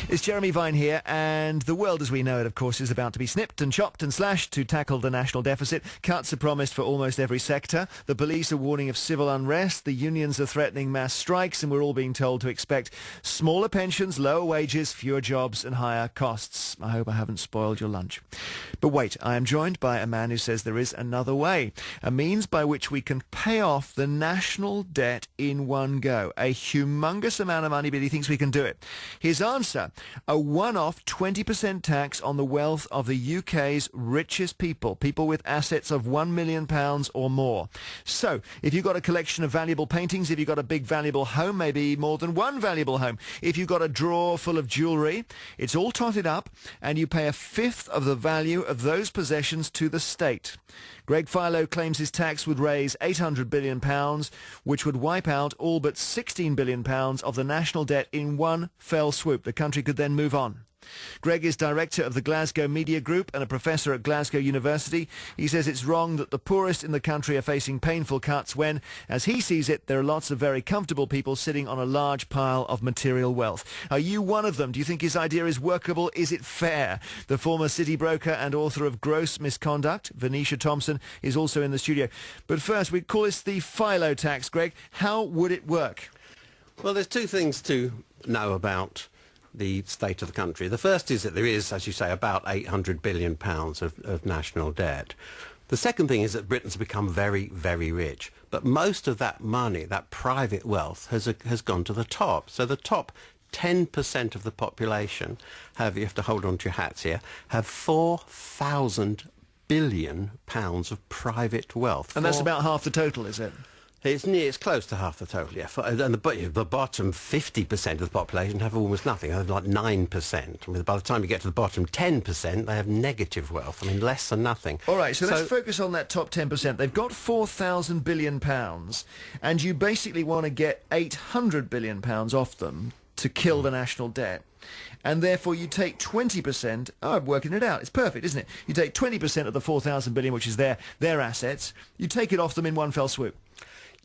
It's Jeremy Vine here, and the world as we know it, of course, is about to be snipped and chopped and slashed to tackle the national deficit. Cuts are promised for almost every sector. The police are warning of civil unrest. The unions are threatening mass strikes, and we're all being told to expect smaller pensions, lower wages, fewer jobs, and higher costs. I hope I haven't spoiled your lunch. But wait, I am joined by a man who says there is another way, a means by which we can pay off the national debt in one go. A humongous amount of money, but he thinks we can do it. His answer, a one-off 20% tax on the wealth of the UK's richest people, people with assets of £1 million or more. So, if you've got a collection of valuable paintings, if you've got a big valuable home, maybe more than one valuable home, if you've got a drawer full of jewellery, it's all totted up and you pay a fifth of the value of those possessions to the state. Greg Philo claims his tax would raise £800 billion, which would wipe out all but £16 billion of the national debt in one fell swoop. The country could then move on. Greg is director of the Glasgow Media Group and a professor at Glasgow University. He says it's wrong that the poorest in the country are facing painful cuts when, as he sees it, there are lots of very comfortable people sitting on a large pile of material wealth. Are you one of them? Do you think his idea is workable? Is it fair? The former city broker and author of Gross Misconduct, Venetia Thompson, is also in the studio. But first, we call this the Philo tax. Greg, how would it work? Well, there's two things to know about the state of the country. The first is that there is, as you say, about £800 billion of national debt. The second thing is that Britain's become very, very rich. But most of that money, that private wealth, has gone to the top. So the top 10% of the population have, you have to hold on to your hats here, have £4,000 billion of private wealth. And that's about half the total, is it? It's close to half the total, yeah. And the bottom 50% of the population have almost nothing. They have like 9%. I mean, by the time you get to the bottom 10%, they have negative wealth. I mean, less than nothing. All right, so let's focus on that top 10%. They've got £4,000 billion, and you basically want to get £800 billion off them to kill the national debt. And therefore you take 20%, I'm working it out, it's perfect, isn't it? You take 20% of the £4,000 billion, which is their assets, you take it off them in one fell swoop.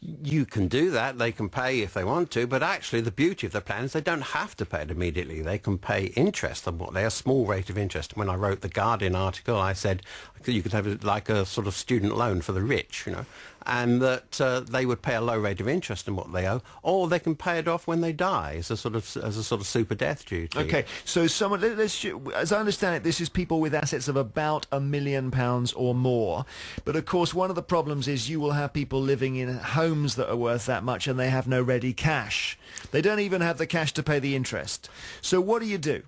You can do that. They can pay if they want to, but actually the beauty of the plan is they don't have to pay it immediately. They can pay interest on what they a small rate of interest. When I wrote the Guardian article, I said you could have it like a sort of student loan for the rich, you know, and that they would pay a low rate of interest on what they owe, or they can pay it off when they die as a sort of super death duty. Okay, so someone, as I understand it, this is people with assets of about £1 million or more. But of course, one of the problems is you will have people living in homes that are worth that much, and they have no ready cash. They don't even have the cash to pay the interest. So what do you do?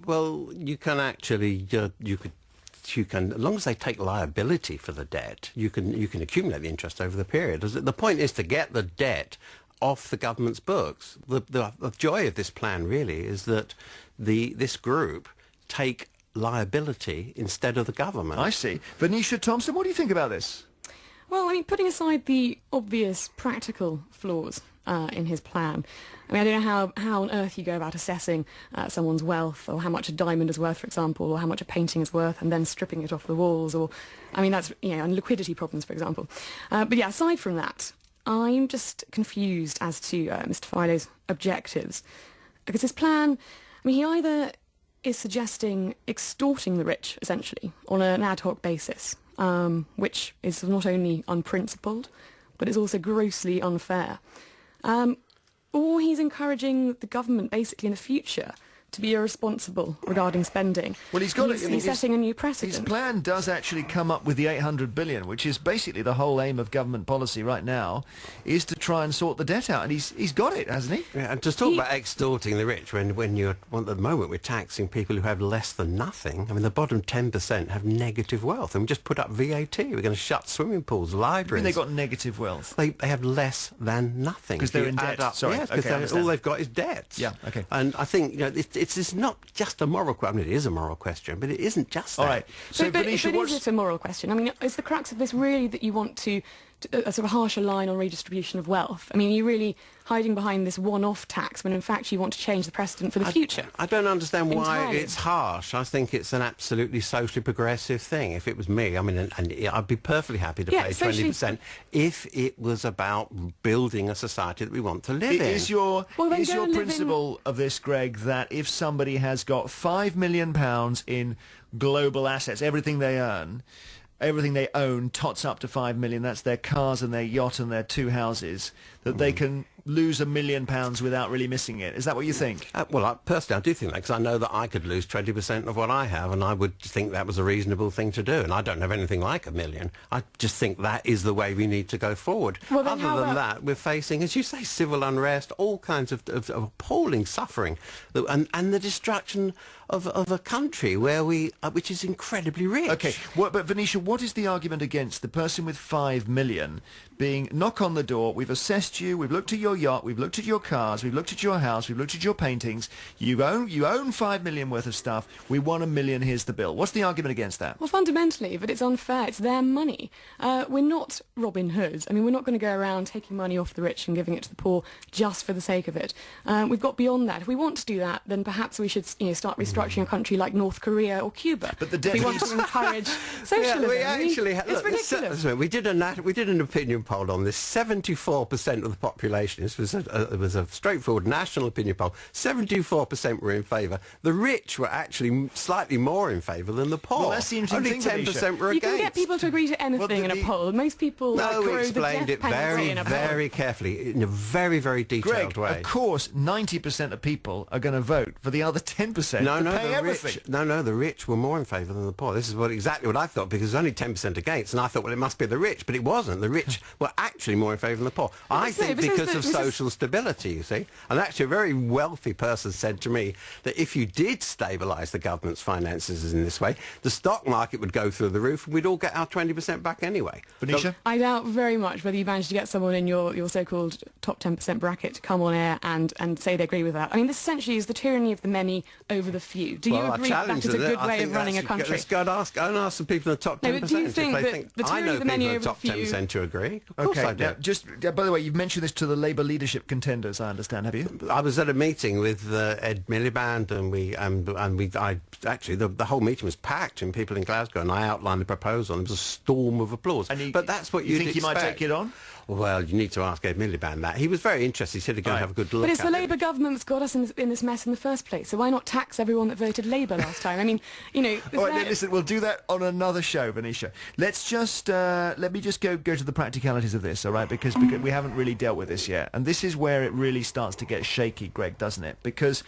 Well, you can actually you can, as long as they take liability for the debt, you can accumulate the interest over the period. The point is to get the debt off the government's books. The joy of this plan really is that this group take liability instead of the government. I see. Venetia Thompson, what do you think about this? Well, I mean, putting aside the obvious practical flaws in his plan, I mean, I don't know how on earth you go about assessing someone's wealth, or how much a diamond is worth, for example, or how much a painting is worth, and then stripping it off the walls, or, I mean, that's, you know, and liquidity problems, for example. But yeah, aside from that, I'm just confused as to Mr. Philo's objectives. Because his plan, I mean, he either is suggesting extorting the rich, essentially, on an ad hoc basis, which is not only unprincipled, but is also grossly unfair. Or he's encouraging the government, basically, in the future, to be irresponsible regarding spending. Well, he's got he's setting a new precedent. His plan does actually come up with the $800 billion, which is basically the whole aim of government policy right now, is to try and sort the debt out, and he's got it, hasn't he? Yeah, and to talk about extorting the rich when you're at the moment we're taxing people who have less than nothing. I mean, the bottom 10% have negative wealth, and we just put up VAT. We're going to shut swimming pools, libraries. I mean, they've got negative wealth. They have less than nothing because they're in debt. Sorry, yes, because all they've got is debts. Yeah, okay. And I think, you know, it's not just a moral question. I mean, it is a moral question, but it isn't just that. All right. So, but is it a moral question? I mean, is the crux of this really that you want to a sort of harsher line on redistribution of wealth? I mean, are you really hiding behind this one-off tax when in fact you want to change the precedent for the future? I don't understand why Entirely. it's harsh. I think it's an absolutely socially progressive thing. If it was me, I mean, and I'd be perfectly happy to pay 20% if it was about building a society that we want to live in. Is your Well, then is go your and live principle of this, Greg, that if somebody has got £5 million in global assets, everything they own tots up to 5 million, that's their cars and their yacht and their 2 houses, that they can lose £1 million without really missing it? Is that what you think? Personally, I do think that, because I know that I could lose 20% of what I have, and I would think that was a reasonable thing to do. And I don't have anything like $1 million. I just think that is the way we need to go forward. Well, then Other how than about- that, we're facing, as you say, civil unrest, all kinds of appalling suffering, and the destruction of a country where which is incredibly rich. Okay, but Venetia, what is the argument against the person with 5 million being knock on the door, we've assessed you, we've looked at your yacht, we've looked at your cars, we've looked at your house, we've looked at your paintings, you own 5 million worth of stuff, we want $1 million, here's the bill. What's the argument against that? Well, fundamentally, but it's unfair. It's their money. We're not Robin Hoods. I mean, we're not going to go around taking money off the rich and giving it to the poor just for the sake of it. We've got beyond that. If we want to do that, then perhaps we should start restructuring a country like North Korea or Cuba. But the if we want to encourage socialism. Yeah, we I mean, actually it's ridiculous. we did an opinion poll on this. 74% of the population. This was a straightforward national opinion poll. 74% were in favour. The rich were actually slightly more in favour than the poor. Well, that's the interesting Only thing, 10% were You against. can get people to agree to anything in a poll. Most people No, we grow the explained death it penalty very, in a poll. very carefully, in a very, very detailed Greg, way. of course, 90% of people are going to vote for the other 10% to pay everything. The rich were more in favour than the poor. This is exactly what I thought, because there's only 10% against, and I thought, well, it must be the rich, but it wasn't. The rich were actually more in favour than the poor. I think because of social stability, you see. And actually a very wealthy person said to me that if you did stabilise the government's finances in this way, the stock market would go through the roof and we'd all get our 20% back anyway. Venetia? I doubt very much whether you managed to get someone in your so-called top 10% bracket to come on air and say they agree with that. I mean, this essentially is the tyranny of the many over the few. Do you agree that is a good way of running a country? Let's go and ask some people in the top 10%. No, but do you think if they that think, the I tyranny know of the people many in the over the top few... 10% who agree. Of course I do. Now, just, by the way, you've mentioned this to the Labour leadership contenders, I understand, have you? I was at a meeting with Ed Miliband, and actually the whole meeting was packed in people in Glasgow, and I outlined the proposal, and there was a storm of applause. But that's what you you'd think he might expect. take it on? Well, you need to ask Ed Miliband that. He was very interested. He said he'd go and have a good look But it's at the it. Labour government that's got us in this mess in the first place. So why not tax everyone that voted Labour last time? I mean, All right, then, listen, we'll do that on another show, Venetia. Let's just let me just go to the practicalities of this, all right? Because we haven't really dealt with this yet, and this is where it really starts to get shaky, Greg, doesn't it? Because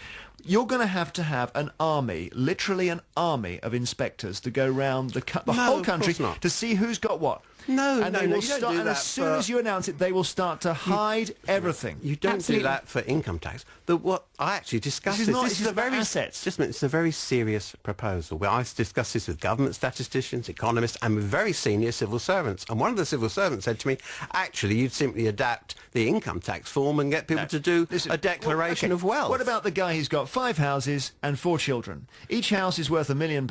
you're going to have an army, literally an army of inspectors to go round the whole of country course not. to see who's got what. No, and no, they no, will you don't start, do and that as soon for- as you announce it, they will start to hide everything. You don't Absolutely. do that for income tax. What I actually discussed This is not- this is a about very assets. Just a minute, it's a very serious proposal. Where I've discussed this with government statisticians, economists, and with very senior civil servants. And one of the civil servants said to me, "Actually, you'd simply adapt the income tax form and get people to do a declaration of wealth." What about the guy who's got 5 houses and 4 children? Each house is worth £1 million.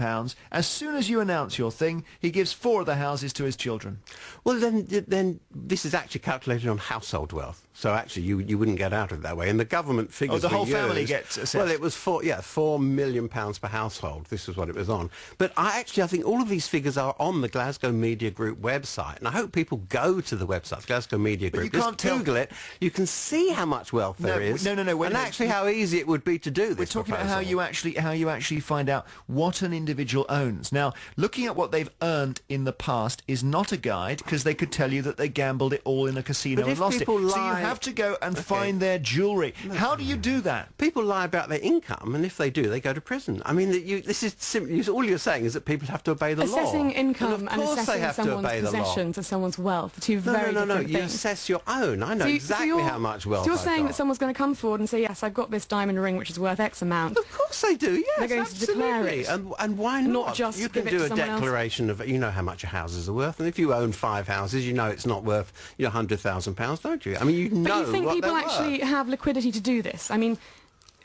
As soon as you announce your thing, he gives 4 of the houses to his children. Well, then this is actually calculated on household wealth. So actually, you wouldn't get out of it that way. And the government figures the we whole family used- gets assessed. Well, it was £4 million per household. This was what it was on. But I think all of these figures are on the Glasgow Media Group website, and I hope people go to the website, Glasgow Media Group. you can't Just Google it. You can see how much wealth there is. No, wait a and minute. actually, how easy it would be to do this. We're talking about how proposal. you actually find out what an individual owns. Now, looking at what they've earned in the past is not a guide, because they could tell you that they gambled it all in a casino But and if lost it. people So you lie- have to go and find their jewellery. How do you do that? People lie about their income, and if they do, they go to prison. I mean, this is simply all you're saying is that people have to obey the law. Assessing income and, and of course they assessing have to someone's obey the law. possessions and someone's wealth are two very No. different You things. assess your own. I know So exactly you're- how much wealth So you're I've saying got. that someone's going to come forward and say, yes, I've got this diamond ring which is worth X amount. Of course they do. Yes, They're going to declare absolutely. it. And why not? Not just you give can it do to a someone else. declaration of, you know how much your houses are worth, and if you own 5 houses, you know it's not worth £100,000, don't you? I mean, you know But you think what people they're actually worth. have liquidity to do this? I mean,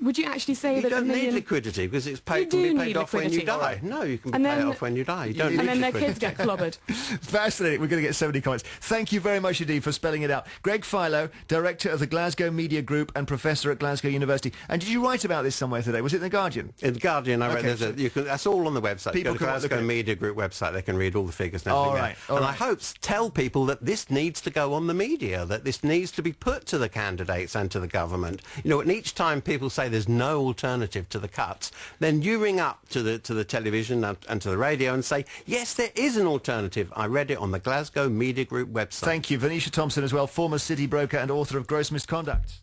would you actually say You that don't a million... need liquidity because it's You can do be paid need off when you liquidity. die. Alright. No, you can And pay it then- off when you die. You don't need And then their liquidity. kids get clobbered. Fascinating. We're going to get so many comments. Thank you very much indeed for spelling it out. Greg Philo, Director of the Glasgow Media Group and Professor at Glasgow University. And did you write about this somewhere today? Was it in The Guardian? In The Guardian, I read Okay. that's all on the website. People Go to can look Glasgow at it. Media Group website. They can read all the figures and everything. All there. right, all and right. I hope tell people that this needs to go on the media, that this needs to be put to the candidates and to the government. You know, and each time people say there's no alternative to the cuts, then you ring up to the television and to the radio and say, yes, there is an alternative. I read it on the Glasgow Media Group website. Thank you. Venetia Thompson as well, former city broker and author of Gross Misconduct.